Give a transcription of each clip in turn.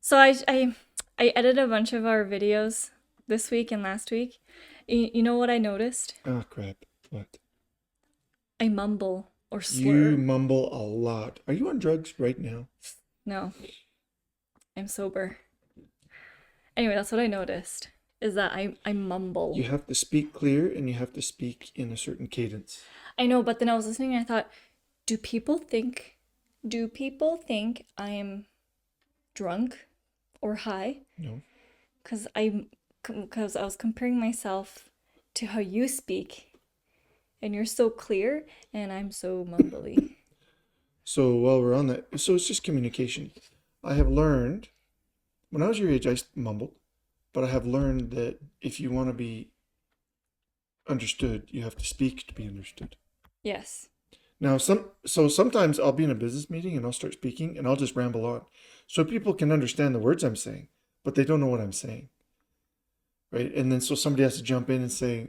So I edited a bunch of our videos this week and last week. You know what I noticed? Oh, crap. What? I mumble or You slur. mumble a lot. Are you on drugs right now? No, I'm sober. Anyway, that's what I noticed is that I You mumble. have to speak clear and you have to speak in a certain cadence. I know, but then I was listening and I thought, do people think do people think I'm drunk or high? No. Cuz I was comparing myself to how you speak and you're so clear and I'm so mumbly. So while we're on that, so it's just communication. I have learned, when I was your age, I mumbled, but I have learned that if you want to be understood, you have to speak to be understood. Yes. Now, sometimes I'll be in a business meeting and I'll start speaking and I'll just ramble on, so people can understand the words I'm saying, but they don't know what I'm saying, right? And then so somebody has to jump in and say,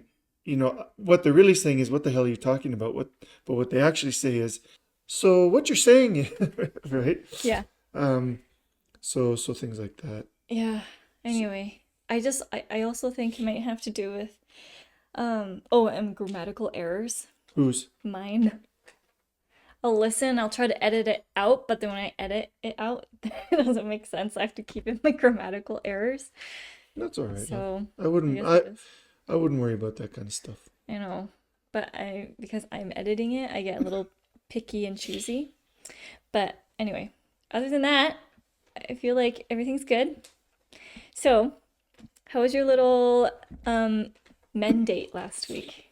what they're really saying is, "What the hell are you talking about?" But what they actually say is, "So what you're saying," right? Yeah. Um, so things like that. Yeah. So, Anyway, I also think it might have to do with and grammatical errors. who's Mine. I'll listen, I'll try to edit it out, but then when I edit it out, it doesn't make sense. I have to keep in my grammatical errors. That's all right. No, So I I wouldn't. guess I it is. I wouldn't worry about that kind of stuff. I know. But I because I'm editing it, I get a little picky and choosy. But anyway, other than that, I feel like everything's good. So, how was your little men date last week?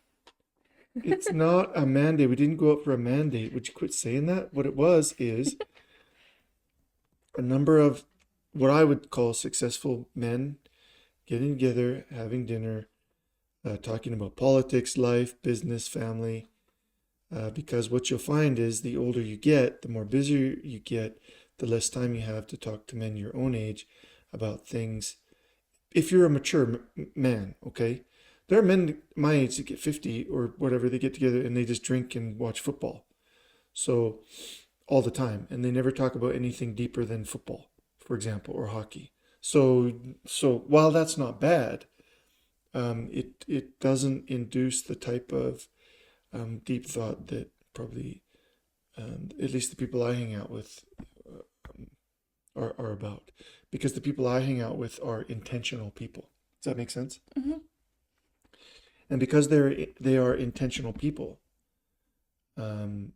It's not a mandate. We didn't go out for a mandate. Would you quit saying that? What it was is a number of what I would call successful men getting together, having dinner, talking about politics, life, business, family. Because what you'll find is the older you get, the more busy you get, the less time you have to talk to men your own age about things. If you're a mature man, okay? There are men my age that get 50 or whatever, they get together and they just drink and watch football. So, all the time. And they never talk about anything deeper than football, for example, or hockey. So while that's not bad, it doesn't induce the type of deep thought that probably, at least the people I hang out with, are about. Because the people I hang out with are intentional people. Does that make sense? Hmm. And because they are intentional people, um,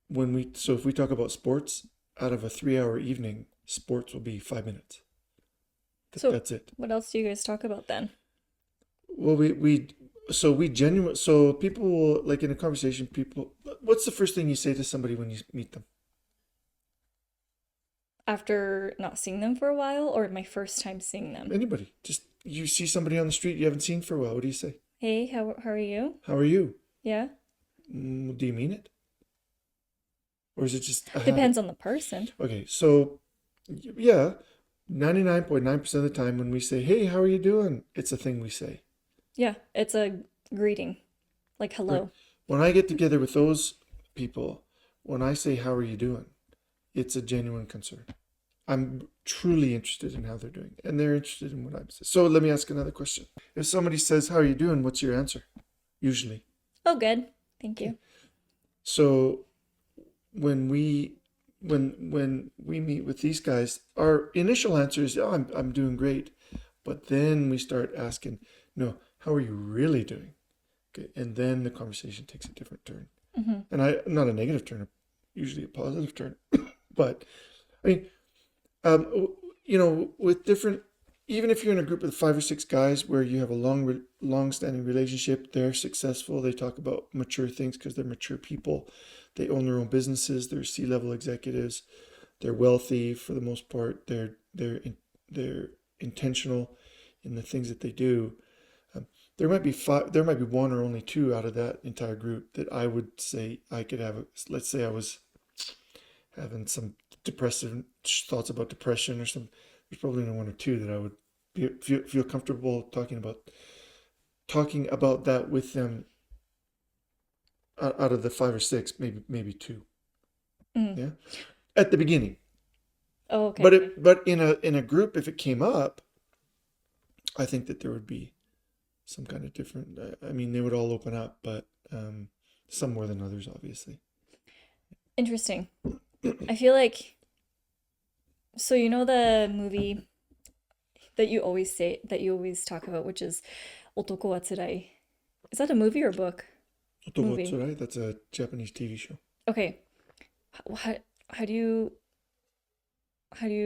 if we talk about sports, out of a 3 hour evening, sports will be 5 minutes. So, That's it. what else do you guys talk about then? Well, we genuine so people will, like, in a conversation, people, what's the first thing you say to somebody when you meet them? After not seeing them for a while, or my first time seeing them? Anybody, just you see somebody on the street you haven't seen for a while. What do you say? Hey, how are you? How are you? Yeah. Do you mean it, or is it just a Depends habit? on the person. Okay, so yeah, 99.9% of the time when we say, "Hey, how are you doing?" it's a thing we say. Yeah, it's a greeting, like Right. hello. When I get together with those people, when I say, "How are you doing?" it's a genuine concern. I'm truly interested in how they're doing, and they're interested in what I'm saying. So let me ask another question. If somebody says, "How are you doing?" what's your answer? Usually. Oh, good. Thank Okay. you. So when we when we meet with these guys, our initial answer is, "Oh, I'm doing great." But then we start asking, "No, how are you really doing?" Okay, and then the conversation takes a different turn, Hmm. and not a negative turn, usually a positive turn. But I mean, um, with different, even if you're in a group of 5 or 6 guys where you have a long-standing relationship, they're successful. They talk about mature things because they're mature people. They own their own businesses. They're C-level executives. They're wealthy for the most part. They're intentional in the things that they do. Um, there might be five. There might be one or only two out of that entire group that I would say I could have. Let's say I was having some depressive thoughts about depression or some. There's probably only one or two that I would feel comfortable talking about that with them. Out of the 5 or 6, maybe two. Mm. Yeah, at the beginning. Oh, okay, But okay. but in a group, if it came up, I think that there would be some kind of different. I mean, they would all open up, but some more than others, obviously. Interesting. I feel like, so you know the movie that you always say, that you always talk about, which is Otoko wa Tsurai. Is that a movie or a book? Otoko Movie. Tsurai, that's a Japanese TV show. Okay. How, how do you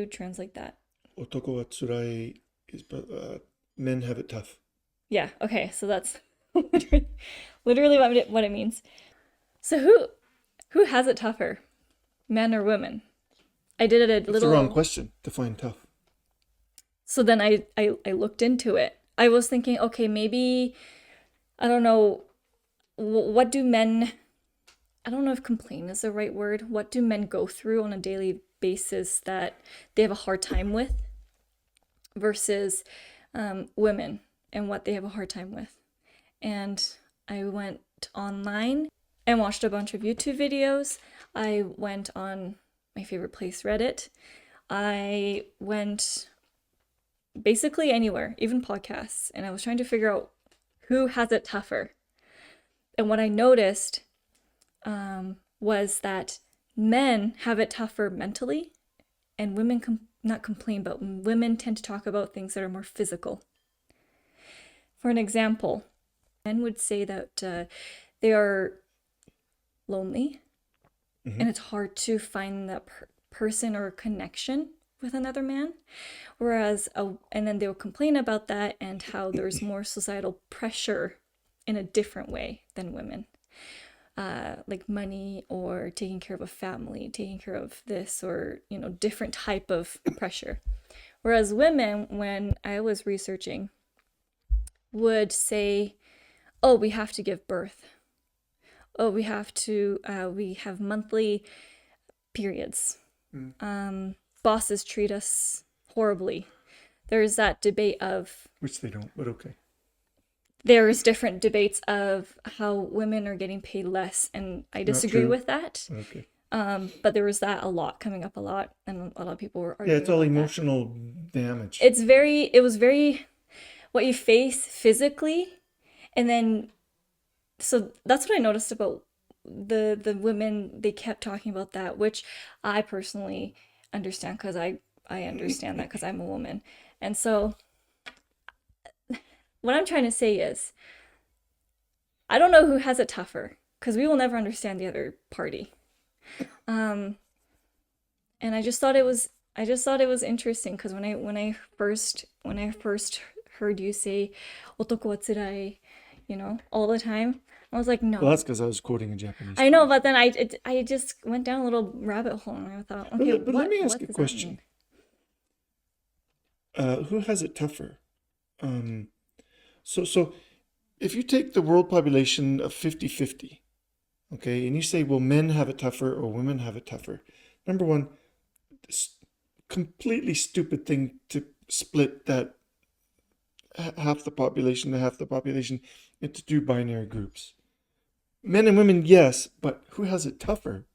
translate that? Otoko wa Tsurai is, men have it tough. Yeah, okay. So that's literally what it means. So who has it tougher? Men or women? I did it a That's the wrong little. question. Define tough. So then I looked into it. I was thinking, okay, maybe I don't know, what do men, I don't know if complain is the right word. What do men go through on a daily basis that they have a hard time with versus women, and what they have a hard time with? And I went online and watched a bunch of YouTube videos. I went on my favorite place, Reddit. I went basically anywhere, even podcasts, and I was trying to figure out who has it tougher. And what I noticed was that men have it tougher mentally, and women not complain, but women tend to talk about things that are more physical. For an example, men would say that they are lonely, Mm-hmm. and it's hard to find that person or connection with another man. Whereas, and then they'll complain about that and how there's more societal pressure in a different way than women. Like money or taking care of a family, taking care of this, or, different type of pressure. Whereas women, when I was researching, would say, oh, we have to give birth. Oh, we have monthly periods. Bosses treat us horribly. There's that debate of, Which they don't, but okay. there's different debates of how women are getting paid less, and I Not disagree true. with that. Okay. But there was that a lot coming up a lot, and a lot of people were Yeah, arguing it's all about that. emotional damage. It was very what you face physically, and then so that's what I noticed about the women. They kept talking about that, which I personally understand, because I understand that because I'm a woman. And so what I'm trying to say is, I don't know who has it tougher, because we will never understand the other party. Um, and I just thought it was interesting, because when I first heard you say "otoko wa tsurai," all the time, I was like, Well, that's no. because I was quoting a Japanese I know, TV but show. then I just went down a little rabbit hole, and I thought, okay, But let me ask what a does that mean? question. Who has it tougher? Um, so if you take the world population of 50-50, okay, and you say, well, men have it tougher or women have it tougher. Number one, completely stupid thing to split that half the population to half the population into two binary groups. Men and women, yes, but who has it tougher?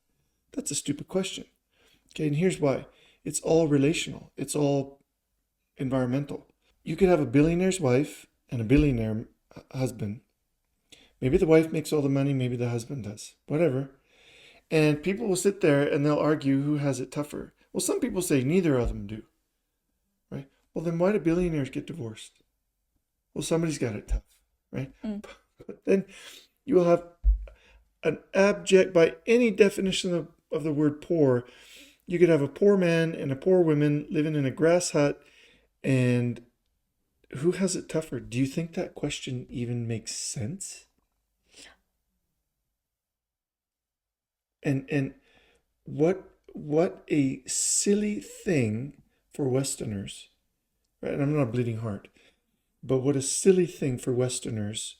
That's a stupid question. Okay, and here's why. It's all relational. It's all environmental. You could have a billionaire's wife and a billionaire husband. Maybe the wife makes all the money, maybe the husband does. Whatever. And people will sit there and they'll argue who has it tougher. Well, some people say neither of them do. Right? Well, then why do billionaires get divorced? Well, somebody's got it tough, right? Mm. But then you will have an abject, by any definition of the word poor, you could have a poor man and a poor woman living in a grass hut, and who has it tougher? Do you think that question even makes sense? And what a silly thing for Westerners, right? And I'm not a bleeding heart, but what a silly thing for Westerners,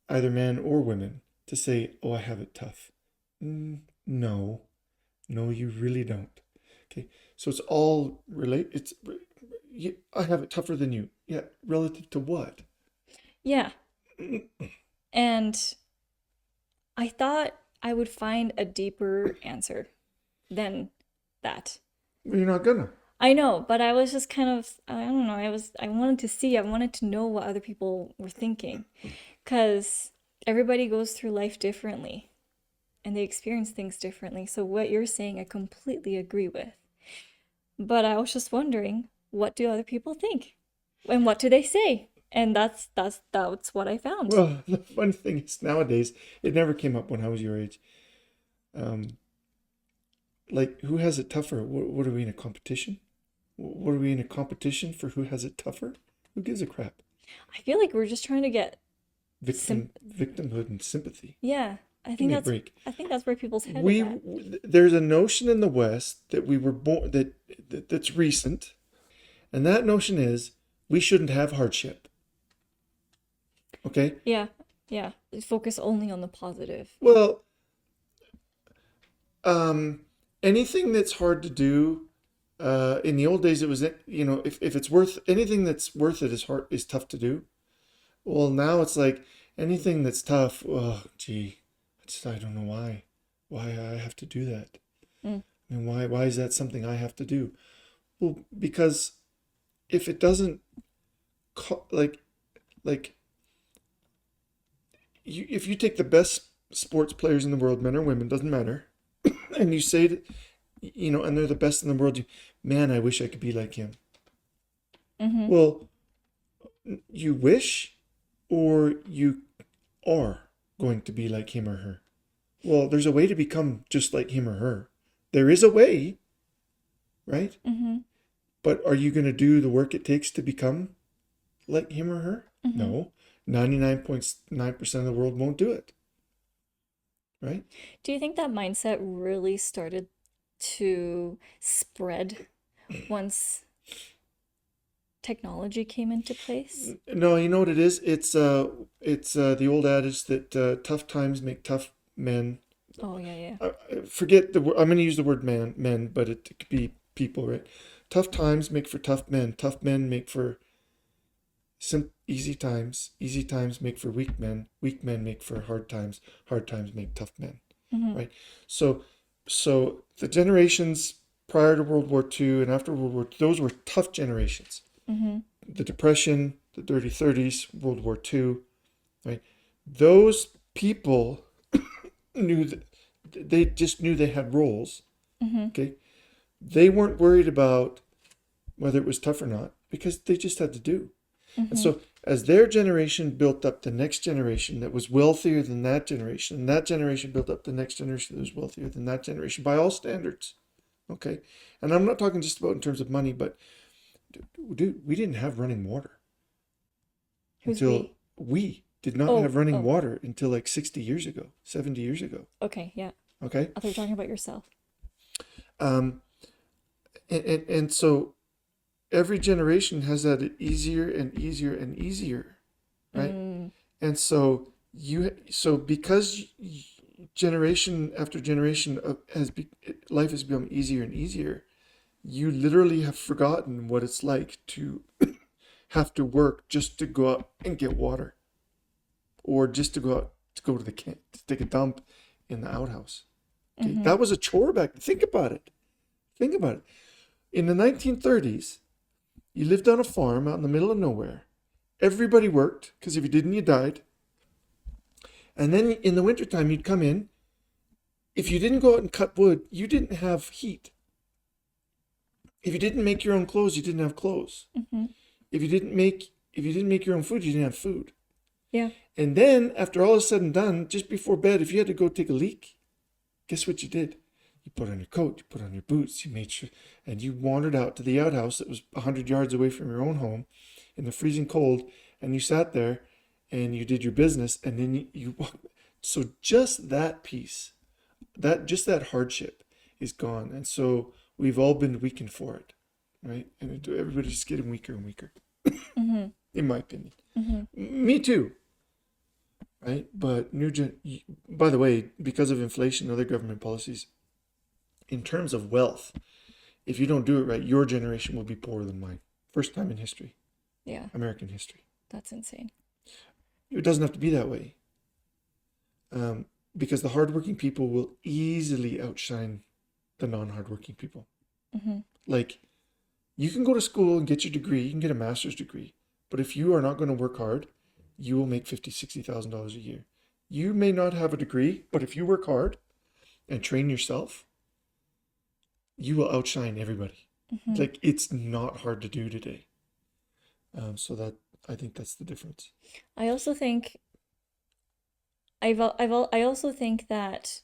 either men or women, to say, "Oh, I have it tough." No, no, you really don't. Okay, so it's all relate. It's I have it tougher than you. Yeah, relative to what? Yeah. And I thought I would find a deeper answer than that. You're not gonna. I know, but I was just kind of, I don't know, I wanted to see, I wanted to know what other people were thinking. Because everybody goes through life differently and they experience things differently. So what you're saying, I completely agree with. But I was just wondering, what do other people think? And what do they say? And that's what I found. Well, the funny thing is nowadays, it never came up when I was your age. Um, like, who has it tougher? What are we in a competition? What are we in a competition for who has it tougher? Who gives a crap? I feel like we're just trying to get sim Victimhood and sympathy. yeah, Give me a break. I think that's where people's head is at. There's a notion in the West that we were born that's recent, and that notion is we shouldn't have hardship. Okay? Yeah. Yeah. Focus only on the positive. Well, anything that's hard to do, in the old days it was, if it's worth anything that's worth it is tough to do. Well, now it's like anything that's tough, oh gee, I don't know why I have to do that. Mm. I mean, why is that something I have to do? Well, because if it doesn't like like if you take the best sports players in the world, men or women, doesn't matter, and you say that, and they're the best in the world, man, I wish I could be like him. Mm-hmm. Well, you wish, or you are going to be like him or her. Well, there's a way to become just like him or her. There is a way, right? Mm-hmm. But are you going to do the work it takes to become like him or her? Mm-hmm. No. 99.9% of the world won't do it, right? Do you think that mindset really started to spread once technology came into place? No, you know what it is? It's the old adage that tough times make tough men. Oh, yeah, yeah. Forget the word. I'm going to use the word men, but it could be people, right? Tough times make for tough men. Tough men make for easy times. Easy times make for weak men. Weak men make for hard times. Hard times make tough men, Mm-hmm. right? So, the generations prior to World War II and after World War II, those were tough generations. Mm-hmm. The Depression, the Dirty 30s, World War II, right? Those people knew that they just knew they had roles. Mm-hmm. Okay, they weren't worried about whether it was tough or not because they just had to do. And Mm-hmm. so as their generation built up the next generation that was wealthier than that generation, and that generation built up the next generation that was wealthier than that generation by all standards. Okay, and I'm not talking just about in terms of money, but dude, we didn't have running water Who's until we did not Oh, have running oh, water until like 60 years ago, 70 years ago. okay, yeah. Okay. I thought you were talking about yourself. Um, and so every generation has had it easier and easier and easier, right? Mm. And so because generation after generation life has become easier and easier, you literally have forgotten what it's like to have to work just to go out and get water, or just to go out to go to the camp to take a dump in the outhouse. Okay, Mm-hmm. that was a chore back then. Think about it. Think about it. In the 1930s, you lived on a farm out in the middle of nowhere. Everybody worked because if you didn't, you died. And then in the wintertime, you'd come in. If you didn't go out and cut wood, you didn't have heat. If you didn't make your own clothes, you didn't have clothes. Mm-hmm. If you didn't make your own food, you didn't have food. Yeah. And then after all is said and done, just before bed, if you had to go take a leak, guess what you did? You put on your coat, you put on your boots, you made sure, and you wandered out to the outhouse that was 100 yards away from your own home in the freezing cold, and you sat there and you did your business, and then you so just that piece, just that hardship is gone. And so we've all been weakened for it, right? And everybody's just getting weaker and weaker, Mm-hmm. in my opinion. Mm-hmm. Me too, right? But by the way, because of inflation and other government policies, in terms of wealth, if you don't do it right, your generation will be poorer than mine. First time in history, Yeah, American history. that's insane. It doesn't have to be that way, because the hardworking people will easily outshine the non-hardworking people. Mm-hmm. Like, you can go to school and get your degree, you can get a master's degree, but if you are not going to work hard, you will make $50,000, $60,000 a year. You may not have a degree, but if you work hard and train yourself, you will outshine everybody. Mm-hmm. Like, it's not hard to do today. So that, I think that's the difference. I also think I also think that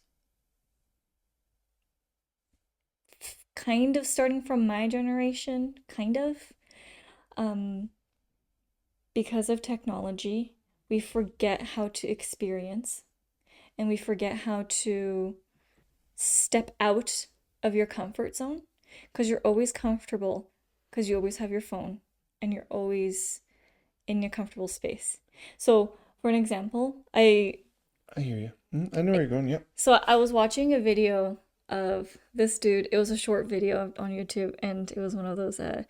kind of starting from my generation, kind of, um, because of technology, we forget how to experience and we forget how to step out of your comfort zone because you're always comfortable because you always have your phone and you're always in your comfortable space. So, for an example, I hear you. I know where you're going. Yep. I was watching a video of this dude. It was a short video on YouTube, and it was one of those a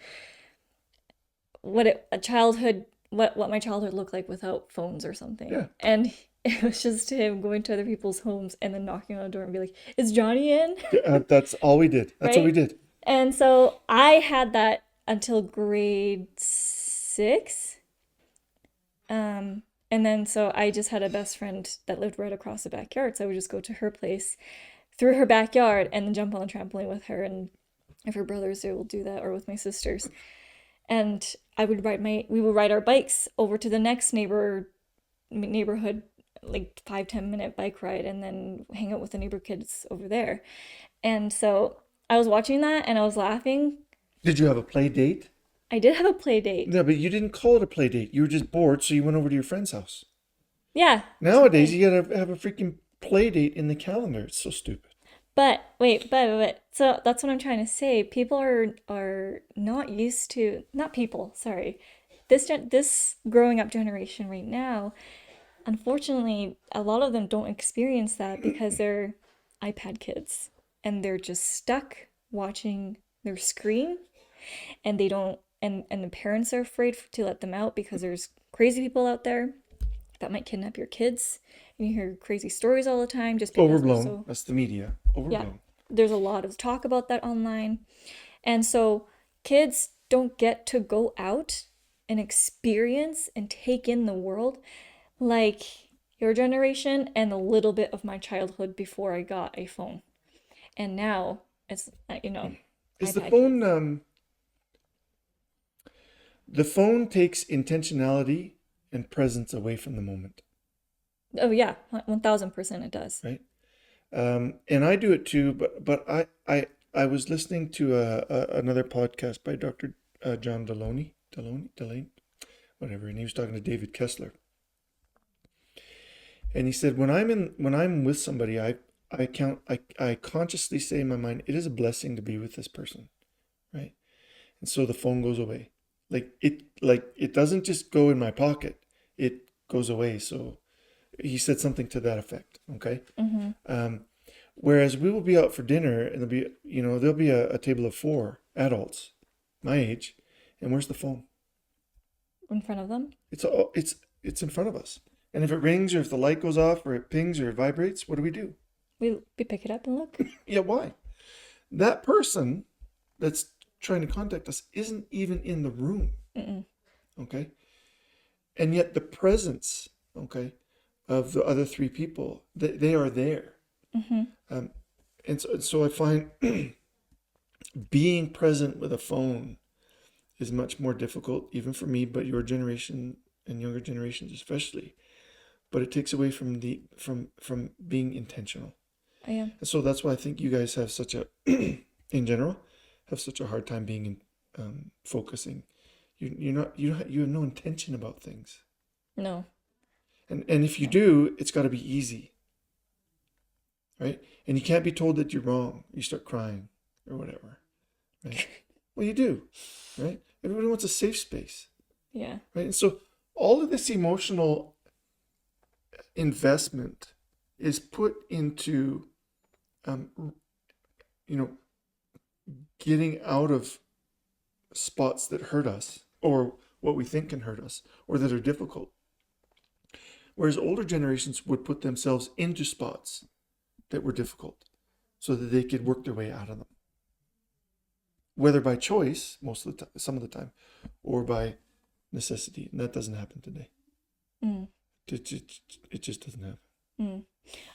childhood what my childhood looked like without phones or something. Yeah. And it was just him going to other people's homes and then knocking on the door and be like, "Is Johnny in?" That's all we did. That's what we Right? did. And so I had that until grade 6. And then so I just had a best friend that lived right across the backyard. So I would just go to her place through her backyard and then jump on the trampoline with her. And if her brothers there will do that, or with my sisters. And we would ride our bikes over to the next neighborhood, like 5-10 minute bike ride, and then hang out with the neighbor kids over there. And so I was watching that and I was laughing. Did you have a play date? I did have a play date. No, but you didn't call it a play date. You were just bored, so you went over to your friend's house. Yeah. Nowadays, you gotta have a freaking play date in the calendar. It's so stupid. But wait, but so that's what I'm trying to say. People are not used to, not people, sorry. This growing up generation right now, unfortunately, a lot of them don't experience that because they're iPad kids and they're just stuck watching their screen, and they don't and the parents are afraid to let them out because there's crazy people out there that might kidnap your kids. And you hear crazy stories all the time just because we're Overblown. so, That's the media. yeah, Overblown. there's a lot of talk about that online. And so kids don't get to go out and experience and take in the world like your generation and a little bit of my childhood before I got a phone. And now it's, Is the iPad phone kids. the phone takes intentionality and presence away from the moment, Oh yeah, 1000% it does. right? And I do it too, but I was listening to another podcast by Dr. John Delane, whatever, and he was talking to David Kessler, and he said when I'm with somebody, I consciously say in my mind, it is a blessing to be with this person, right? And so the phone goes away, like it doesn't just go in my pocket, it goes away. So he said something to that effect. Okay. Mm-hmm. Whereas we will be out for dinner and there'll be a table of 4 adults my age, and where's the phone? In front of them. It's in front of us. And if it rings or if the light goes off or it pings or it vibrates, what do? We pick it up and look. Yeah, why? That person that's trying to contact us isn't even in the room. Mm-mm. Okay? And yet the presence, okay, of the other 3 people, they are there. Mm-hmm. And so I find being present with a phone is much more difficult, even for me, but your generation and younger generations especially. But it takes away from being intentional. I am. And so that's why I think you guys have in general, have such a hard time being focusing. You have no intention about things. No. And if you do, it's got to be easy. Right? And you can't be told that you're wrong. You start crying or whatever. Right? Well, you do. Right? Everybody wants a safe space. Yeah. Right? And so all of this emotional investment is put into, getting out of spots that hurt us or what we think can hurt us or that are difficult. Whereas older generations would put themselves into spots that were difficult so that they could work their way out of them. whether by choice most of the time, some of the time, or by necessity. And that doesn't happen today. Mm, It just doesn't happen. mm.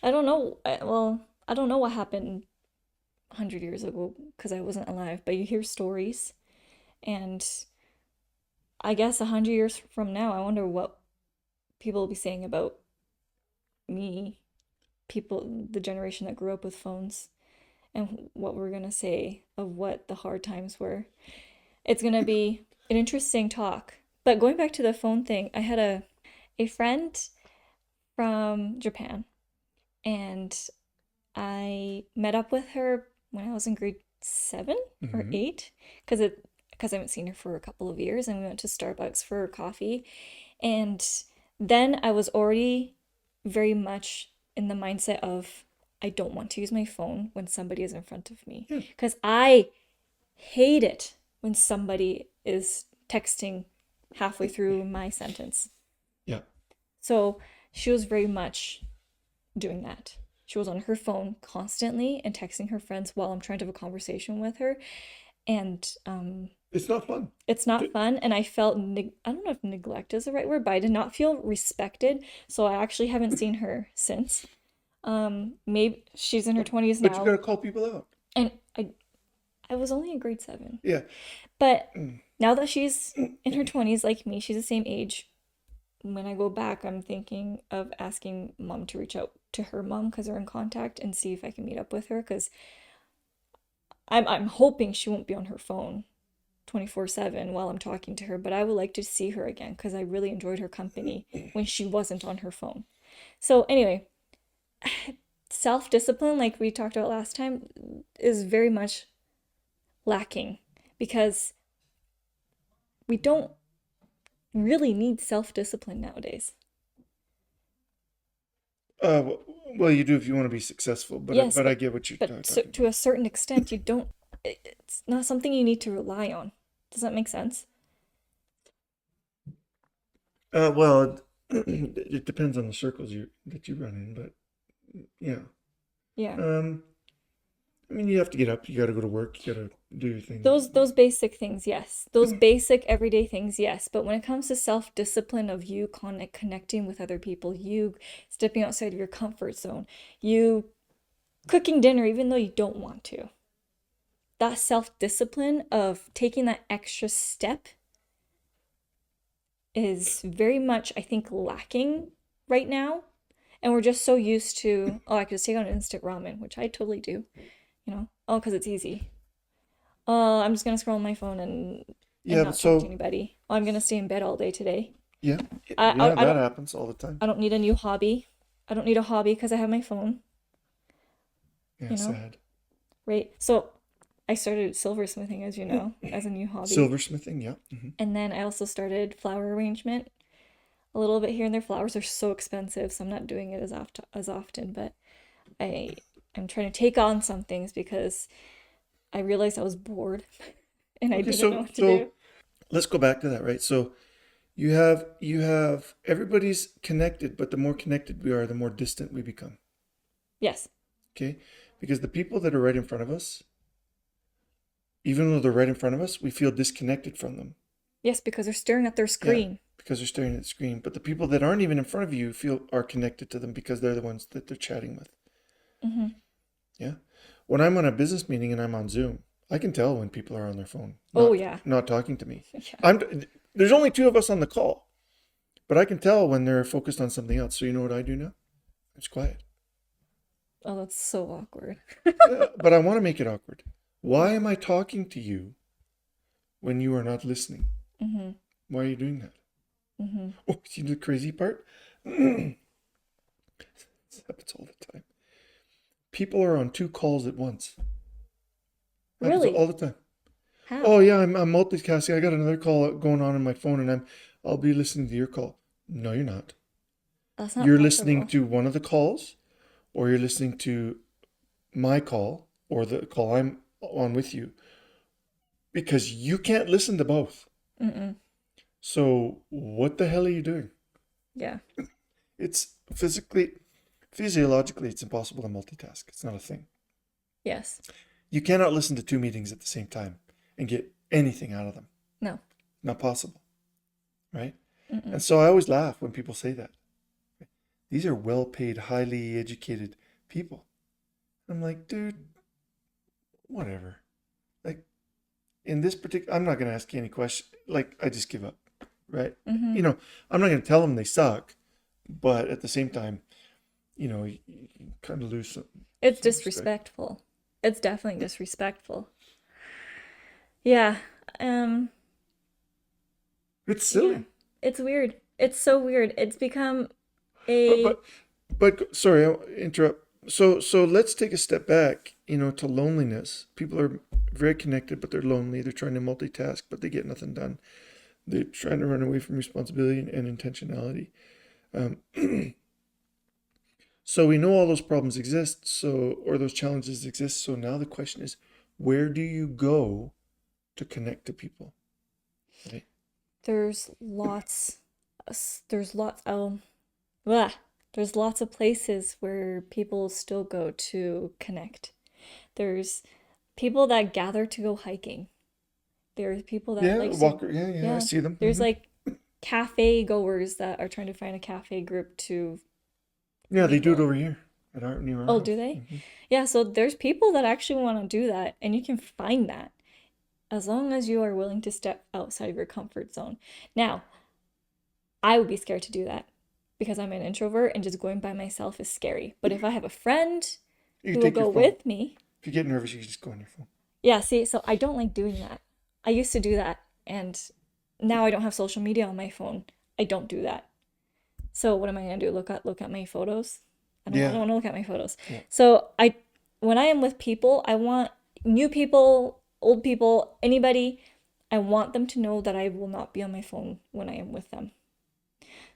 I don't know. Well, I don't know what happened 100 years ago because I wasn't alive, but you hear stories, and I guess 100 years from now, I wonder what people will be saying about me, people, the generation that grew up with phones, and what we're gonna say of what the hard times were. It's gonna be an interesting talk. But going back to the phone thing, I had a friend from Japan, and I met up with her when I was in grade 7 or Hmm. 8 because I haven't seen her for a couple of years, and we went to Starbucks for coffee. And then I was already very much in the mindset of I don't want to use my phone when somebody is in front of me Yeah. because I hate it when somebody is texting halfway through my sentence. Yeah. So she was very much doing that. She was on her phone constantly and texting her friends while I'm trying to have a conversation with her. And It's not fun. it's not fun. And I felt, I don't know if neglect is the right word, but I did not feel respected. So I actually haven't seen her since. Maybe she's in her 20s But you got now. to call people out. And I was only in grade 7. Yeah. But now that she's in her 20s like me, she's the same age. When I go back, I'm thinking of asking mom to reach out to her mom because they're in contact and see if I can meet up with her because I'm hoping she won't be on her phone 24/7 while I'm talking to her, but I would like to see her again because I really enjoyed her company when she wasn't on her phone. So anyway, self-discipline, like we talked about last time, is very much lacking because we don't really need self-discipline nowadays. W- well, you do if you want to be successful, Yes, but I get what you're but talking to about. a certain extent, you don't. It's not something you need to rely on. Does that make sense? Well, it depends on the circles that you run in, but yeah. Yeah. Um, I mean, you have to get up. You got to go to work. You got to do your thing. Those basic things, yes. Those basic everyday things, yes. But when it comes to self-discipline of you connecting with other people, you stepping outside of your comfort zone, you cooking dinner even though you don't want to. That self-discipline of taking that extra step is very much, I think, lacking right now. And we're just so used to, oh, I could just take on instant ramen, which I totally do, oh, because it's easy. Oh, I'm just gonna scroll on my phone and Yeah. not talk to So anybody. Oh, I'm gonna stay in bed all day today. yeah, I yeah, I, I that don't happens all the time. I don't need a new hobby. I don't need a hobby because I have my phone, Yeah, you know, sad. right? So I started silversmithing, as you know, as a new hobby. Silversmithing. Yeah. And then I also started flower arrangement a little bit here and there. Flowers are so expensive, so I'm not doing it as often, but I I'm trying to take on some things because I realized I was bored and I Okay. didn't know So what to do. let's go back to that, right? So you have everybody's connected, but the more connected we are, the more distant we become. Yes. Okay, because the people that are right in front of us, even though they're right in front of us, we feel disconnected from them. Yes, because they're staring at their Yeah, screen. because they're staring at the screen. But the people that aren't even in front of you feel are connected to them because they're the ones that they're chatting with. Mm-hmm. Yeah. When I'm on a business meeting and I'm on Zoom, I can tell when people are on their phone, Oh yeah. not talking to me. Yeah. I'm there's only two of us on the call, but I can tell when they're focused on something else. So you know what I do now? It's quiet. Oh, that's so awkward. But I want to make it awkward. Why am I talking to you when you are not listening? Mm-hmm. Why are you doing that? Mm-hmm. Oh, see the crazy part? It happens all the time. People are on two calls at once. Happens Really? all the time. How? Oh yeah, I'm multitasking. I got another call going on my phone, and I'll be listening to your call. No, you're not. That's not You're listening possible. to one of the calls, or you're listening to my call, or the call I'm on with you, because you can't listen to both. Mm-mm. So what the hell are you doing? Yeah. It's physiologically, it's impossible to multitask. It's not a thing. Yes. You cannot listen to two meetings at the same time. and get anything out of them. No. Not possible, right? Mm-mm. And so I always laugh when people say that. These are well-paid, highly educated people. I'm like, dude, whatever. Like, in this particular, I'm not going to ask you any question. Like, I just give up, right? Mm-hmm. You know, I'm not going to tell them they suck, but at the same time, you kind of lose some It's respect. disrespectful. It's definitely disrespectful. Yeah. Um, It's yeah. silly. It's weird. It's so weird. It's become But a sorry, I'll interrupt. So let's take a step back, to loneliness. People are very connected, but they're lonely. They're trying to multitask, but they get nothing done. They're trying to run away from responsibility and intentionality. Um, so we know all those problems exist, or those challenges exist. So now the question is, where do you go to connect to people? Right? there's lots there's lots blah. There's lots of places where people still go to connect. There's people that gather to go hiking. There's people that Yeah, like to Walker. Yeah, I yeah. see them. There's like cafe goers that are trying to find a cafe group to Yeah, they do it mingle. over here near our Oh, house. do they? Yeah, so there's people that actually want to do that, and you can find that as long as you are willing to step outside of your comfort zone. Now, I would be scared to do that because I'm an introvert and just going by myself is scary. But if I have a friend You who can will take your go phone. with me, If you get nervous, you can just go on your phone. yeah, see, so I don't like doing that. I used to do that, and now I don't have social media on my phone. I don't do that. So what am I gonna do? Look at my photos? I Yeah, don't want to look at my photos. yeah. So when I am with people, I want new people, old people, anybody. I want them to know that I will not be on my phone when I am with them.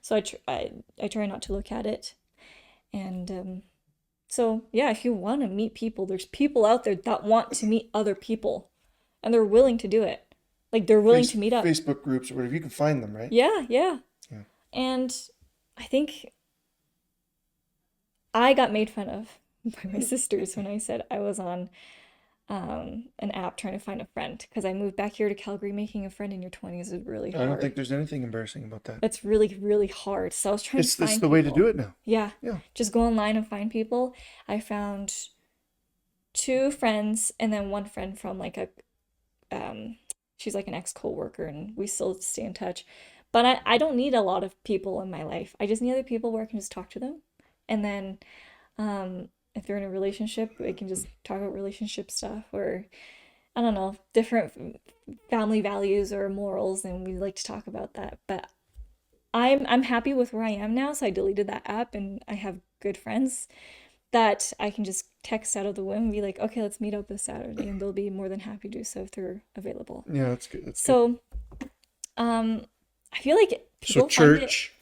So I try not to look at it. And so yeah, if you want to meet people, there's people out there that want to meet other people, and they're willing to do it. Like they're willing to meet up. Facebook groups or whatever, you can find them, right? Yeah, yeah. Yeah. And I think I got made fun of by my sisters when I said I was on an app trying to find a friend because I moved back here to Calgary. Making a friend in your 20s is really I don't think hard. there's anything embarrassing about that. It's really, really hard. So I was trying to It's find the way to do people. it now. Yeah, Yeah. just go online and find people. I found two friends and then one friend from like a um she's like an ex-coworker and we still stay in touch. But I don't need a lot of people in my life. I just need other people where I can just talk to them. And then if they're in a relationship, we can just talk about relationship stuff or I don't know, different family values or morals and we like to talk about that. But I'm happy with where I am now, so I deleted that app and I have good friends that I can just text out of the whim and be like, okay, let's meet up this Saturday, and they'll be more than happy to do so if they're available. Yeah, that's good. That's good. So, um, I feel like So people find it, church,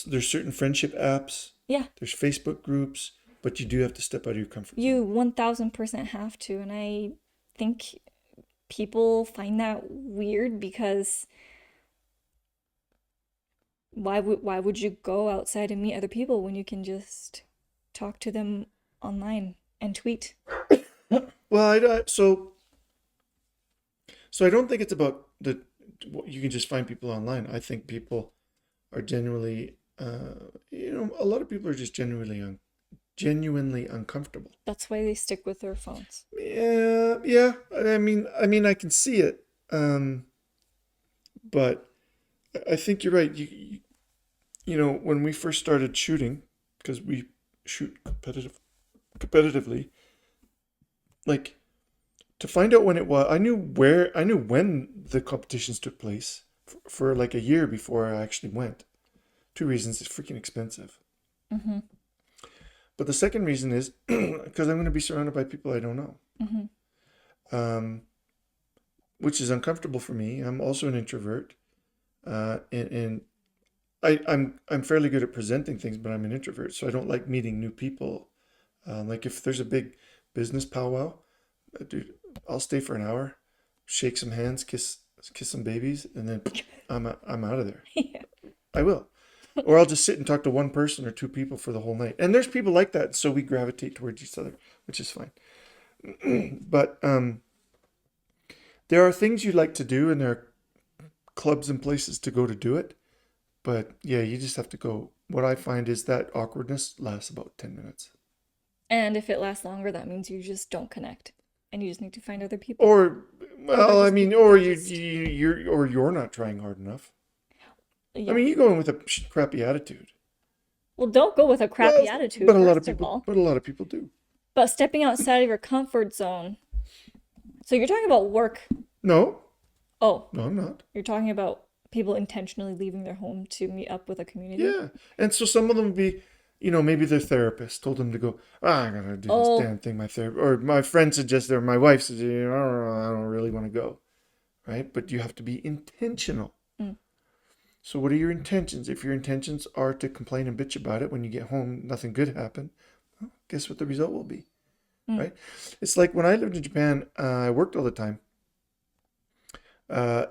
there's certain friendship apps, yeah, there's Facebook groups, but you do have to step out of your comfort zone. you 1000% have to, and I think people find that weird because why would you go outside and meet other people when you can just talk to them online and tweet? Well, so I don't think it's about you can just find people online. I think people are genuinely, a lot of people are just genuinely uncomfortable. That's why they stick with their phones. Yeah, yeah. I can see it. But I think you're right. When we first started shooting, because we shoot competitively, like to find out when it was, I knew when the competitions took place for like a year before I actually went. Two reasons: it's freaking expensive. Mm-hmm. But the second reason is because I'm going to be surrounded by people I don't know, Mm-hmm. which is uncomfortable for me. I'm also an introvert, and I'm fairly good at presenting things, but I'm an introvert, so I don't like meeting new people. Like if there's a big business powwow, dude, I'll stay for an hour, shake some hands, kiss some babies, and then I'm out of there. Yeah. I will. Or I'll just sit and talk to one person or two people for the whole night. And there's people like that, so we gravitate towards each other, which is fine. But There are things you like to do, and there are clubs and places to go to do it. But yeah, you just have to go. What I find is that awkwardness lasts about 10 minutes. And if it lasts longer, that means you just don't connect and you just need to find other people. Or, Or they're well, I just mean, people or you're you, just, you're not trying hard enough. I yeah. mean, you go in with a crappy attitude. Well, don't go with a crappy Well, attitude, but a lot of first of people, all. but a lot of people do. But stepping outside of your comfort zone. So you're talking about work. No, Oh, no, I'm not. you're talking about people intentionally leaving their home to meet up with a community. Yeah, and so some of them be, maybe their therapist told them to go. I gotta do this Oh, damn thing. My therapist or my friend suggested, or my wife suggested. I don't really want to go, right? But you have to be intentional. mm, So what are your intentions? If your intentions are to complain and bitch about it when you get home, nothing good happened. Well, guess what the result will be, mm, right? It's like when I lived in Japan, I worked all the time, uh,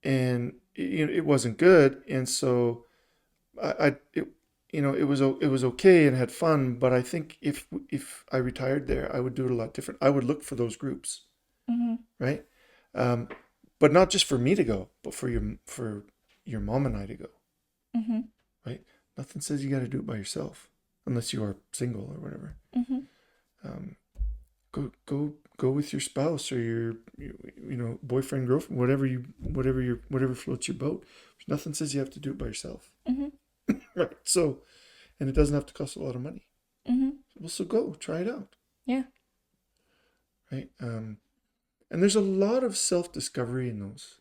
and it wasn't good, and so it was okay and had fun. But I think if I retired there, I would do it a lot different. I would look for those groups, mm-hmm, right? Um, but not just for me to go, but for your mom and I to go. mm-hmm, Right? Nothing says you got to do it by yourself, unless you are single or whatever. mm-hmm, Um, go with your spouse or your boyfriend, girlfriend, whatever floats your boat. Nothing says you have to do it by yourself. mm-hmm, Right? So, and it doesn't have to cost a lot of money. mm-hmm. Well, so go try it out. Yeah. Right? And there's a lot of self-discovery in those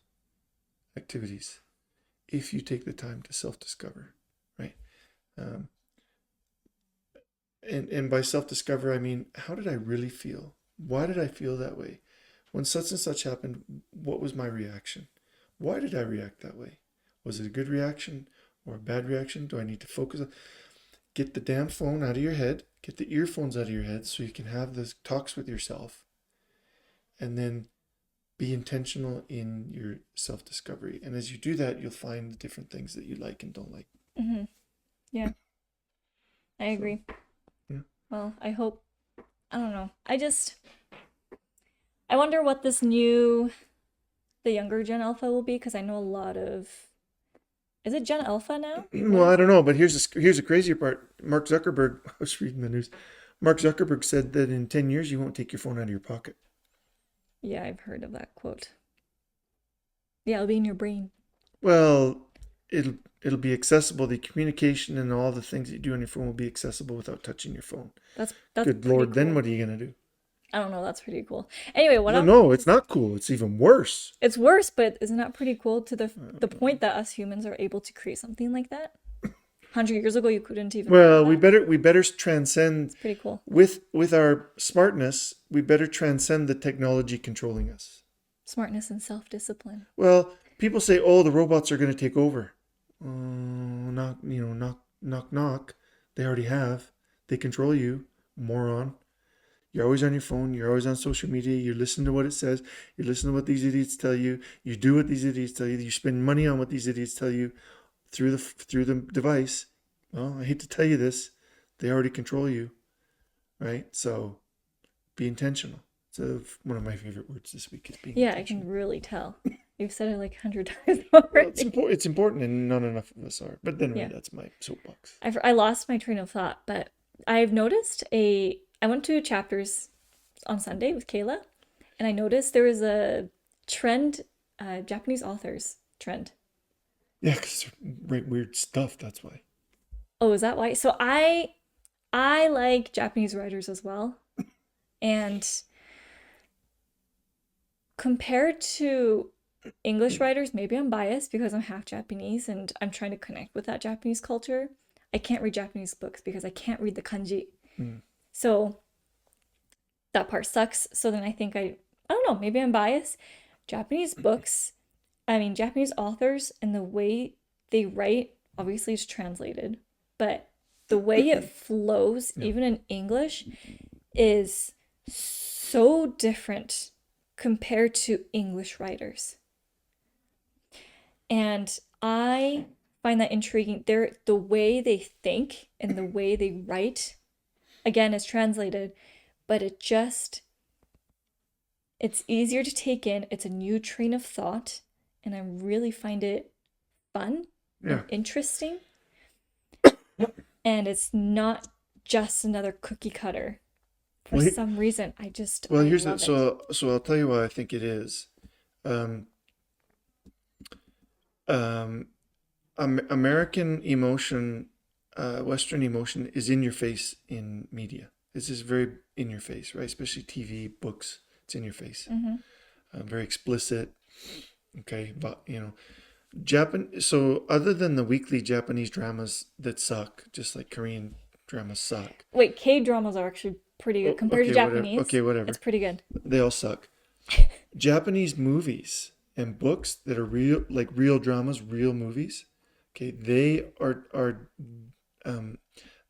activities if you take the time to self-discover. Right? Um, and by self-discover, I mean, how did I really feel? Why did I feel that way? When such and such happened, what was my reaction? Why did I react that way? Was it a good reaction or a bad reaction? Do I need to focus on? Get the damn phone out of your head. Get the earphones out of your head so you can have those talks with yourself. And then be intentional in your self-discovery. And as you do that, you'll find the different things that you like and don't like. Mm-hmm. Yeah, I So, agree. yeah. Well, I don't know. I wonder what the younger Gen Alpha will be, because I know a lot of, is it Gen Alpha now? What Well, I is don't it? know, but here's the crazier part. Mark Zuckerberg, I was reading the news. Mark Zuckerberg said that in 10 years you won't take your phone out of your pocket. Yeah, I've heard of that quote. Yeah, it'll be in your brain. Well, it'll be accessible. The communication and all the things that you do on your phone will be accessible without touching your phone. That's Good pretty Lord, then cool. what are you gonna do? I don't know, that's pretty cool. Anyway, what No, I'm no, it's not cool. It's even worse. it's worse, but isn't that pretty cool to the Uh, point that us humans are able to create something like that? 100 years ago, you couldn't even think of Well, we that. better we better transcend It's pretty cool. with our smartness. We better transcend the technology controlling us. Smartness and self-discipline. Well, people say, "Oh, the robots are going to take over." Oh, knock, knock. They already have. They control you, moron. You're always on your phone. You're always on social media. You listen to what it says. You listen to what these idiots tell you. You do what these idiots tell you. You spend money on what these idiots tell you through the device. Well, I hate to tell you this, they already control you, right? So be intentional. So one of my favorite words this week is being Yeah, I can intentional. really tell. You've said it like 100 times Well, it's already. important. It's important, and not enough of us are. But anyway, Yeah. that's my soapbox. I lost my train of thought, but I've noticed I went to chapters on Sunday with Kayla, and I noticed there was a trend, Japanese authors trend. Yeah, because they write weird stuff. That's why. Oh, is that why? So I like Japanese writers as well, and compared to English writers, maybe I'm biased because I'm half Japanese and I'm trying to connect with that Japanese culture. I can't read Japanese books because I can't read the kanji. Mm. So that part sucks. So then I don't know, maybe I'm biased. Japanese books, I mean, Japanese authors and the way they write, obviously it's translated, but the way it flows, Yeah. even in English, is so different compared to English writers. And I find that intriguing. The way they think and the way they write, again, is translated, but It's easier to take in. It's a new train of thought, and I really find it fun Yeah. and interesting. And it's not just another cookie cutter. For Well, some reason, well, I here's the, love it. so I'll tell you why I think it is. Um, um, American emotion, Western emotion is in your face in media. This is very in your face, right? Especially TV, books. It's in your face. Mm-hmm. Very explicit. Okay, but Japan. So other than the weekly Japanese dramas that suck, just like Korean dramas suck. Wait, K dramas are actually pretty good Oh, compared to okay, whatever. Japanese. Okay, It's whatever. pretty good. They all suck. Japanese movies and books that are real, like real dramas, real movies. Okay, um,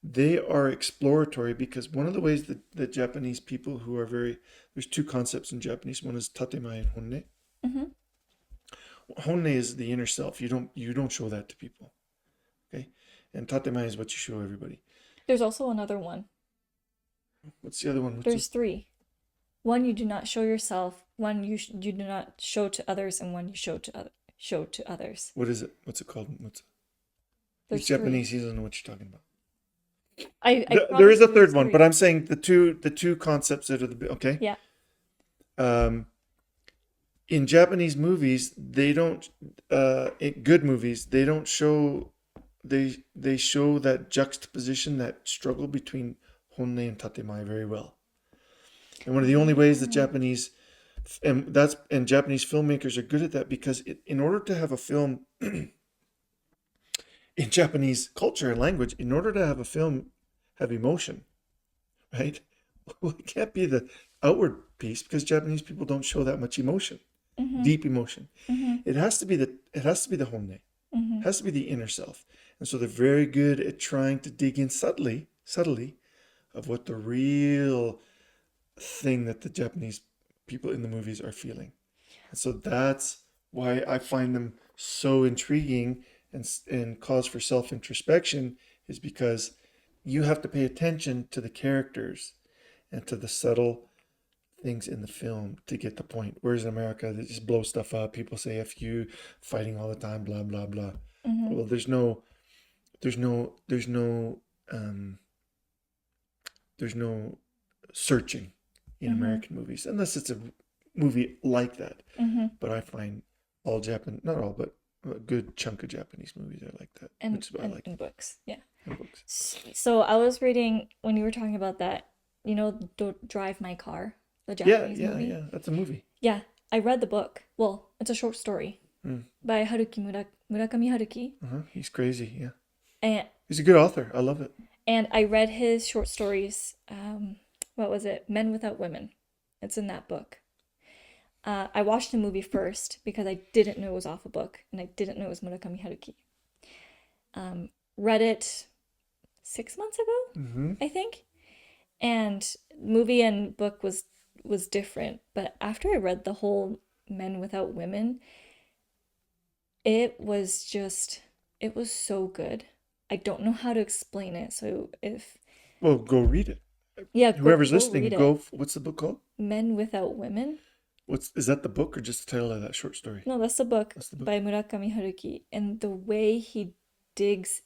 they are exploratory because one of the ways that Japanese people who are very there's two concepts in Japanese. One is tatemae and honne. Hmm. Honne is the inner self. You don't show that to people. Okay, and tatemae is what you show everybody. There's also another one. What's the other one? There's three. One you do not show yourself. One you do not show to others, and one you show to others. What is it? What's it called? He's There's three. Japanese. He doesn't know what you're talking about. I There is promise a you there's third one, but three. I'm saying the two concepts that are the okay. Yeah. Um, in Japanese movies, they don't. In good movies, they don't show. They show that juxtaposition, that struggle between honne and tatemae very well. And one of the only ways that Oh. Japanese and Japanese filmmakers are good at that because in order to have a film in Japanese culture and language, in order to have a film have emotion, right? Well, it can't be the outward piece because Japanese people don't show that much emotion, Mm-hmm. deep emotion. Mm-hmm. It has to be the honne. It Mm-hmm. has to be the inner self. And so they're very good at trying to dig in subtly of what the real thing that the Japanese people in the movies are feeling. And so that's why I find them so intriguing and cause for self introspection is because you have to pay attention to the characters and to the subtle things in the film to get the point. Whereas in America, they just blow stuff up. People say "f you," fighting all the time, blah blah blah. Mm-hmm. Well, um, there's no searching in Mm-hmm. American movies unless it's a movie like that. Mm-hmm. But I find all Japan, not all, but a good chunk of Japanese movies are like that, And which is what I like and books. Yeah. in books. So I was reading when you were talking about that, Don't Drive My Car, the Yeah, Japanese yeah, movie. yeah. That's a movie. Yeah, I read the book. Well, it's a short story Mm. by Murakami Haruki. He's crazy. Yeah, And he's a good author. I love it. I read his short stories. What was it? Men Without Women. It's in that book. I watched the movie first because I didn't know it was off a book and I didn't know it was Murakami Haruki. Read it 6 months ago, Mm-hmm. I think. And movie and book was different, but after I read the whole Men Without Women, it was so good. I don't know how to explain it. So if Well, go read it. yeah, Whoever's go listening, read it. go. What's the book called? Men Without Women. What's is that the book or just the title of that short story? No, that's the book That's the book. by Murakami Haruki, and the way he digs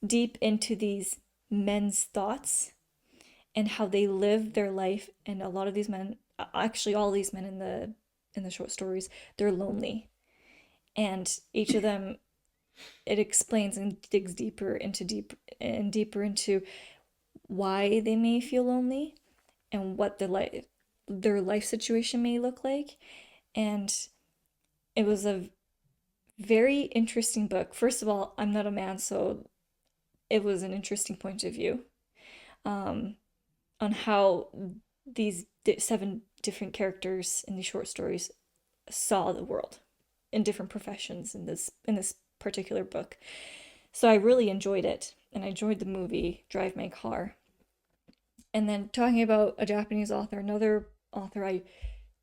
deep into these men's thoughts and how they live their life, and a lot of these men, actually all these men in the short stories, they're lonely, and each of them, it explains and digs deeper into why they may feel lonely and what their life situation may look like. And it was a very interesting book. First of all, I'm not a man, so it was an interesting point of view, um, on how these seven different characters in these short stories saw the world in different professions in this particular book. So I really enjoyed it, and I enjoyed the movie Drive My Car. And then talking about a Japanese author, another author I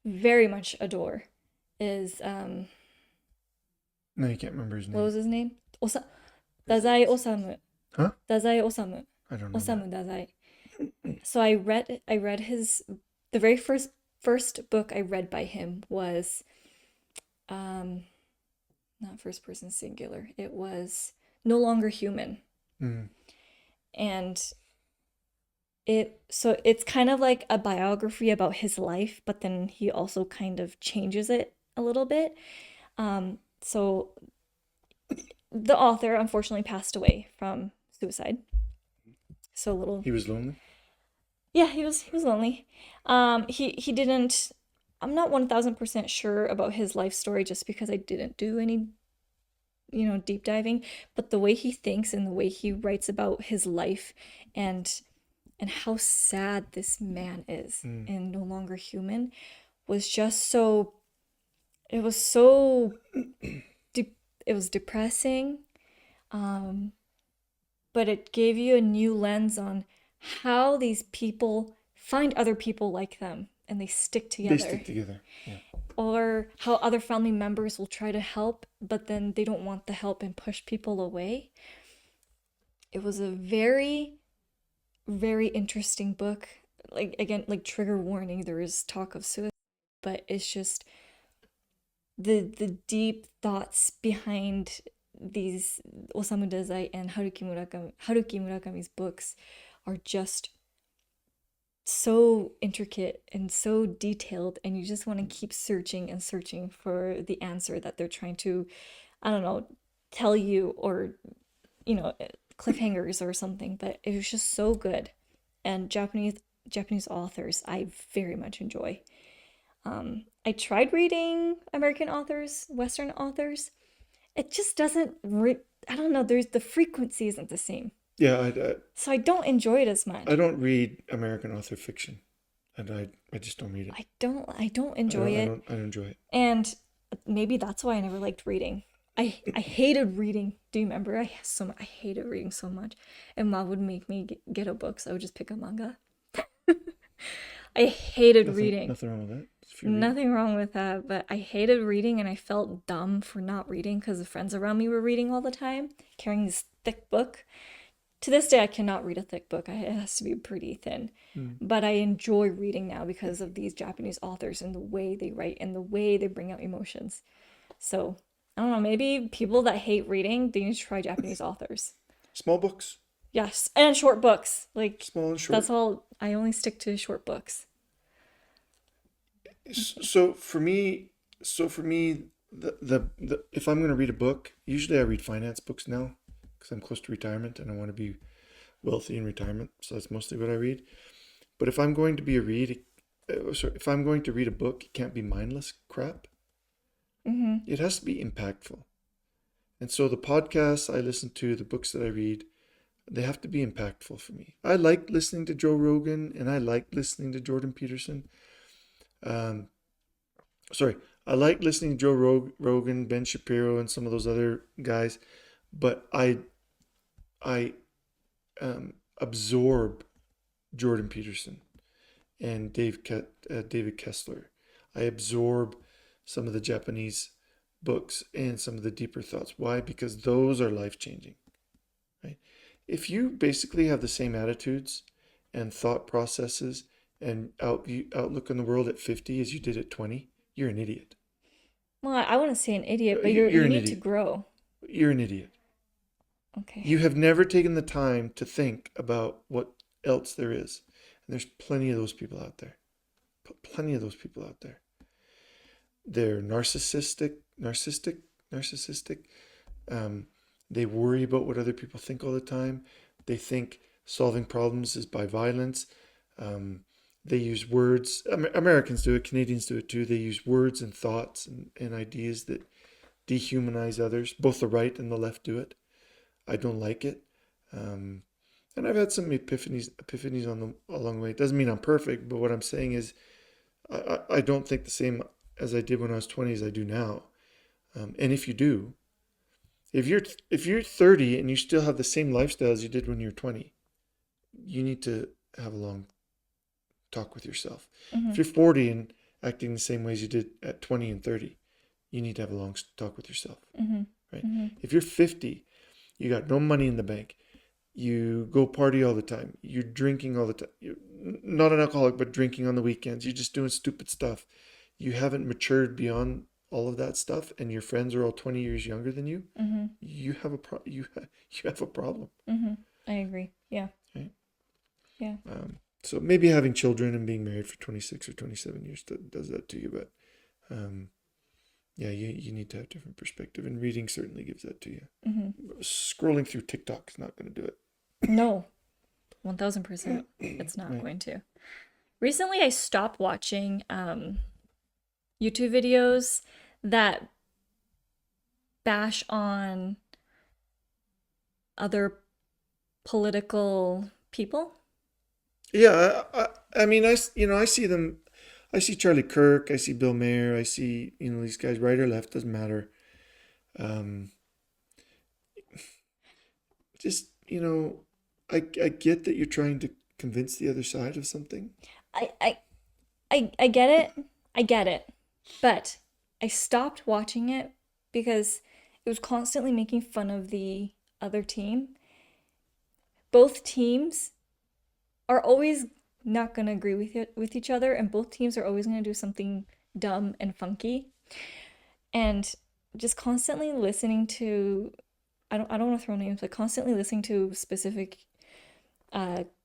very much adore is No, you can't remember his what name. was his name? Dazai Osamu. Huh? Dazai Osamu. I don't know that. Osamu Dazai. So I read his the very first first book I read by him was um not first person singular. It was No Longer Human. Mm. And it's kind of like a biography about his life, but then he also kind of changes it a little bit. So the author unfortunately passed away from suicide. So a little, He was lonely. yeah, he was lonely. He didn't. I'm not 1,000% sure about his life story just because I didn't do any, deep diving. But the way he thinks and the way he writes about his life, and how sad this man is Mm. and No Longer Human, was just so. It was so. It was depressing. Um, but it gave you a new lens on how these people find other people like them and they stick They together, stick together. Yeah. or how other family members will try to help but then they don't want the help and push people away. It was a very, very interesting book. Like, again, like, trigger warning, there is talk of suicide, but it's just the deep thoughts behind these Osamu Dazai and Haruki Murakami's books are just so intricate and so detailed, and you just want to keep searching and searching for the answer that they're trying to, I don't know, tell you, or you know cliffhangers or something. But it was just so good. And Japanese authors I very much enjoy. I tried reading American authors, Western authors. It just doesn't I don't know, there's the frequency isn't the same, Yeah. so I don't enjoy it as I much. don't read American author fiction, and I just don't read it. I don't enjoy it. I don't enjoy it. And maybe that's why I never liked reading. I hated reading. Do you remember? I hated reading so much. And mom would make me get a book, so I would just pick a manga. I hated reading. Nothing wrong with that. If you read. Nothing wrong with that, but I hated reading and I felt dumb for not reading because the friends around me were reading all the time, carrying this thick book. To this day, I cannot read a thick book. It has to be pretty thin. Mm. But I enjoy reading now because of these Japanese authors and the way they write and the way they bring out emotions. So, I don't know, maybe people that hate reading, they need to try Japanese authors. Small books, Yes, and short books. Like, small and short. that's all. I only stick to short books. So for me, the if I'm going to read a book, usually I read finance books now because I'm close to retirement and I want to be wealthy in retirement. So that's mostly what I read. But if I'm going to be if I'm going to read a book, it can't be mindless crap. Mm-hmm. It has to be impactful. And so the podcasts I listen to, the books that I read, they have to be impactful for me. I like listening to Joe Rogan and I like listening to Jordan Peterson. Um, I like listening to Rogan, Ben Shapiro, and some of those other guys, but I absorb Jordan Peterson and David Kessler. I absorb some of the Japanese books and some of the deeper thoughts. Why? Because those are life changing. Right? If you basically have the same attitudes and thought processes and outlook on the world at 50 as you did at 20, you're an idiot. Well, I wouldn't say an idiot, but You're you an need to idiot. grow. You're an idiot. Okay. You have never taken the time to think about what else there is. And there's plenty of those people out there. Plenty of those people out there. They're narcissistic. They worry about what other people think all the time. They think solving problems is by violence. They use words. Americans do it. Canadians do it too. They use words and thoughts and ideas that dehumanize others. Both the right and the left do it. I don't like it. And I've had some epiphanies along the way. It doesn't mean I'm perfect, but what I'm saying is I don't think the same as I did when I was 20 as I do now. And if you do, if you're 30 and you still have the same lifestyle as you did when you were 20, you need to have a long talk with yourself. Mm-hmm. If you're 40 and acting the same way as you did at 20 and 30, you need to have a long talk with yourself. Mm-hmm. Right? Mm-hmm. If you're 50, you got no money in the bank, you go party all the time, you're drinking all the time, not an alcoholic, but drinking on the weekends. You're just doing stupid stuff. You haven't matured beyond all of that stuff, and your friends are all 20 years younger than you. Mm-hmm. You have a problem, Mm-hmm. I agree. Yeah. right? Yeah. So maybe having children and being married for 26 or 27 years does that to you, but yeah, you need to have different perspective, and reading certainly gives that to you. Mm-hmm. Scrolling through TikTok is not going to do it. No, 1000%. It's not Right. going to. Recently, I stopped watching YouTube videos that bash on other political people. Yeah, I mean, I see them. I see Charlie Kirk. I see Bill Mayer. I see, these guys, right or left, doesn't matter. Um, just, I get that you're trying to convince the other side of something. I I I get it. I get it. But I stopped watching it because it was constantly making fun of the other team. Both teams are always not going to agree with each other, and both teams are always going to do something dumb and funky. And just constantly listening to, I don't want to throw names, but constantly listening to specific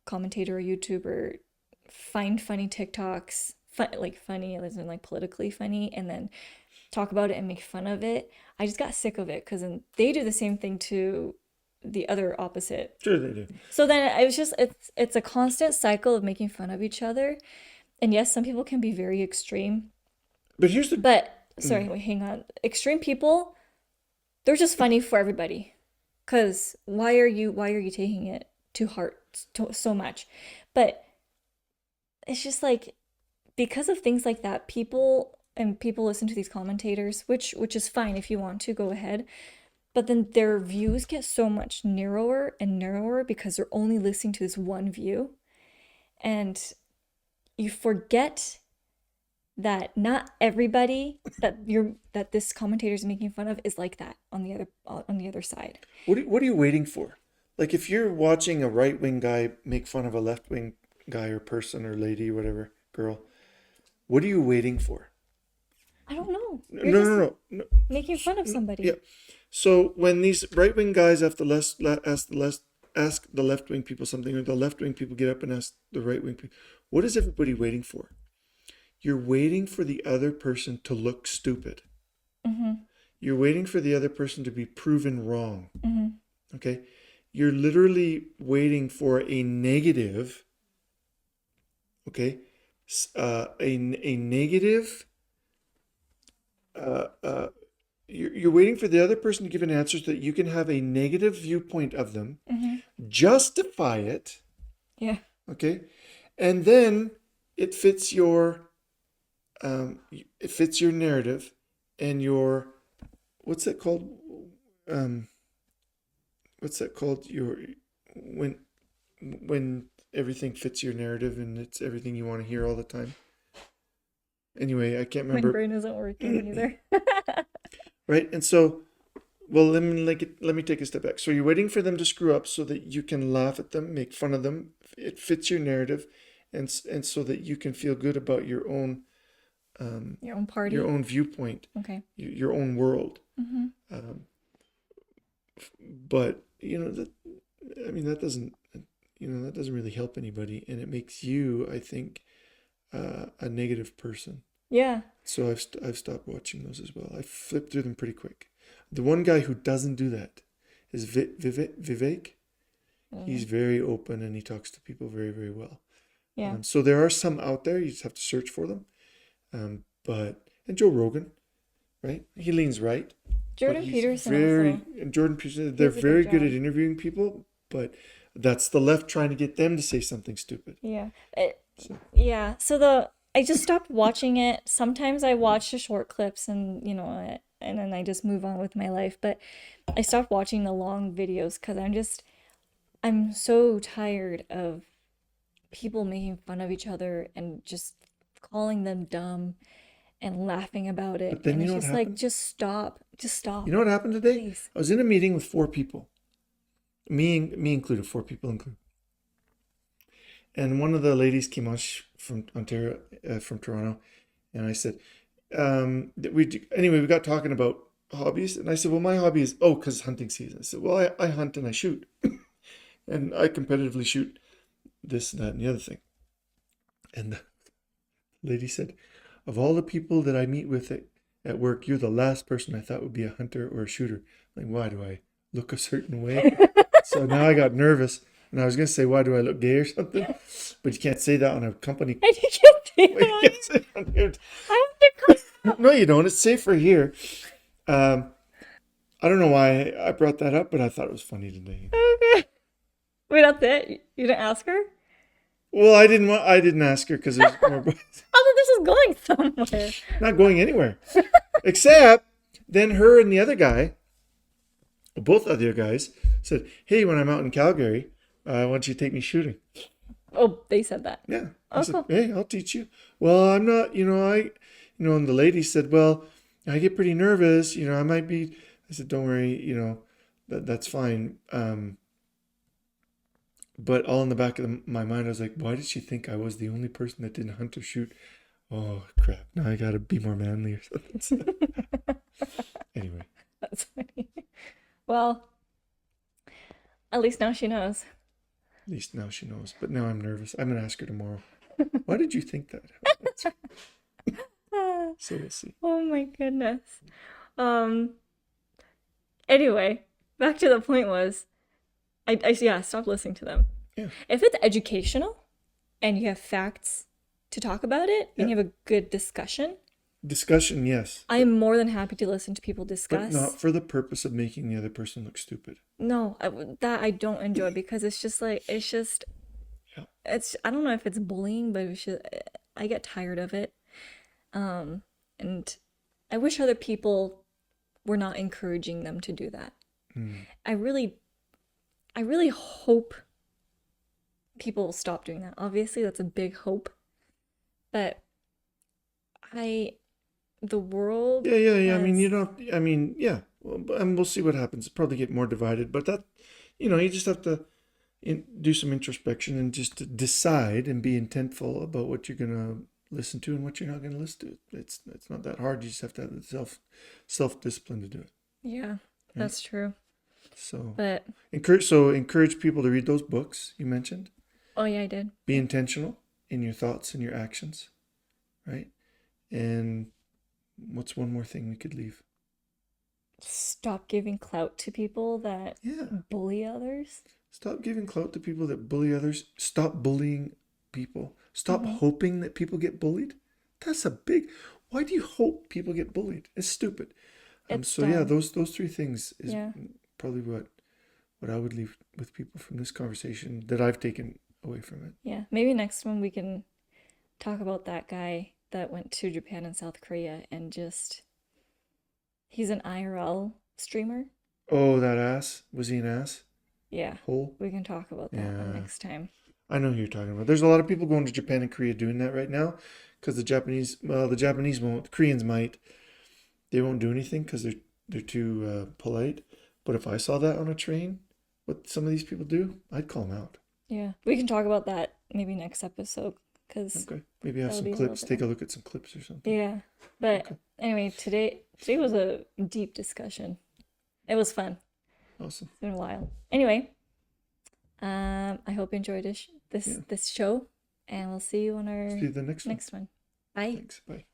commentator or YouTuber find funny TikToks, like funny, as in like politically funny, and then talk about it and make fun of it. I just got sick of it because they do the same thing to the other opposite. Sure, they do. So then I was just it's a constant cycle of making fun of each other. And yes, some people can be very extreme, But here's the. but Mm, sorry, wait, hang on. Extreme people, they're just funny for everybody. Cause why are you taking it to heart so much? But it's just like because of things like that, people listen to these commentators, which is fine if you want to go ahead, but then their views get so much narrower and narrower because they're only listening to this one view, and you forget that not everybody that this commentator is making fun of is like that on the other side. what are you waiting for? Like, if you're watching a right wing guy make fun of a left wing guy or person or lady, whatever, girl, what are you waiting for? I don't know. No, You're no, just no, no. No. making fun of Yeah. somebody. So when these right wing guys have to ask the left wing people something, or the left wing people get up and ask the right wing people, what is everybody waiting for? You're waiting for the other person to look stupid. Mm-hmm. You're waiting for the other person to be proven wrong. Mm-hmm. Okay? You're literally waiting for a negative, okay? A negative, uh, uh, you're waiting for the other person to give an answer so that you can have a negative viewpoint of them, Mm-hmm. justify it, Yeah. okay? And then it fits your narrative and your, what's that called? Um, what's that called? Your when when everything fits your narrative and it's everything you want to hear all the time. Anyway, I can't My remember. brain isn't working either. Right? And so, well, let me take a step back. So you're waiting for them to screw up so that you can laugh at them, make fun of them. It fits your narrative, and so that you can feel good about Your own party. your own viewpoint, Okay. your own world. Mm-hmm. Um, but that, I mean, that doesn't really help anybody, and it makes you, I think, a negative person. Yeah. So I've stopped watching those as well. I flipped through them pretty quick. The one guy who doesn't do that is Vivek. He's Mm. very open and he talks to people very, very well. Yeah. So there are some out there. You just have to search for them. And Joe Rogan, right? He leans right, but Jordan he's Peterson very, also. and Jordan Peterson. He They're does a good very good at job. interviewing people, but that's the left trying to get them to say something stupid. Yeah. So Yeah. I just stopped watching it. Sometimes I watch the short clips and and then I just move on with my life. But I stopped watching the long videos because I'm so tired of people making fun of each other and just calling them dumb and laughing about it. but then And you it's know what just like, happened? just stop. Just You stop. know what happened today? Please. I was in a meeting with four people, me included, four people included, And one of the ladies came on from Ontario, from Toronto, and I said, anyway, we got talking about hobbies, and I said, well, my hobby is, oh, because hunting season. I said, well, I hunt and I shoot, and I competitively shoot this, that, and the other thing. And the lady said, of all the people that I meet with at work, you're the last person I thought would be a hunter or a shooter. I'm like, why do I look a certain way? So now I got nervous, and I was gonna say, why do I look gay or something? But you can't say that on a company. I think it's You can't say it on here. I have to come. No, you don't. It's safer here. Um, I don't know why I brought that up, but I thought it was funny today. Okay. Wait, that's it? You didn't ask her? Well, I didn't ask her because there's more. I thought this was going somewhere. Not going anywhere, except then her and the other guy, both other guys, said, "Hey, when I'm out in Calgary, why don't you take me shooting?" Oh, they said that. Yeah. Oh, I said, cool. hey, I'll teach you. Well, I'm not, and the lady said, well, I get pretty nervous, I might be, I said, don't worry, that's fine. But all in the back of my mind, I was like, why did she think I was the only person that didn't hunt or shoot? Oh, crap. Now I got to be more manly or something. Anyway. That's funny. Well, at least now she knows. At least now she knows. But now I'm nervous. I'm going to ask her tomorrow. Why did you think that? So we'll see. Oh my goodness. Anyway, back to the point was, yeah, stop listening to them. Yeah. If it's educational and you have facts to talk about it and you have a good discussion, Yes. I'm more than happy to listen to people But discuss. not for the purpose of making the other person look stupid. No, that I don't enjoy because it's just like, Yeah. I don't know if it's bullying, but I get tired of it. And I wish other people were not encouraging them to do that. I really hope people will stop doing that. Obviously, that's a big hope. But the world Yeah. has- Yeah. Well, and we'll see what happens. It'll probably get more divided, but that, you just have to do some introspection and just to decide and be intentful about what you're gonna listen to and what you're not gonna listen to. It's not that hard. You just have to have the self discipline to do it. Yeah, that's true. So But encourage people to read those books you mentioned. oh yeah, I did. Be intentional in your thoughts and your actions, right? And what's one more thing we could leave? Stop giving clout to people that Yeah. bully others. Stop giving clout to people that bully others. Stop bullying people. Stop hoping that people get bullied. That's a big. Why do you hope people get bullied? It's stupid. It's So yeah, dumb. those three things is Yeah. probably what I would leave with people from this conversation that I've taken away from it. Yeah, maybe next one we can talk about that guy that went to Japan and South Korea and he's an IRL streamer. Oh, that ass. Was he an ass? Yeah, Hole? we can talk about that Yeah. next time. I know who you're talking about. There's a lot of people going to Japan and Korea doing that right now because the Japanese won't. The Koreans might. They won't do anything because they're too polite. But if I saw that on a train, what some of these people do, I'd call them out. Yeah, we can talk about that maybe next episode because Okay, maybe have that'll some be a little clips. bit Take a look at some clips or something. yeah. But Okay. anyway, today was a deep discussion. It was fun. Awesome. It's been a while. Anyway, I hope you enjoyed this Yeah. show, and we'll see you on our See you the next one. next one. Bye. Thanks. Bye.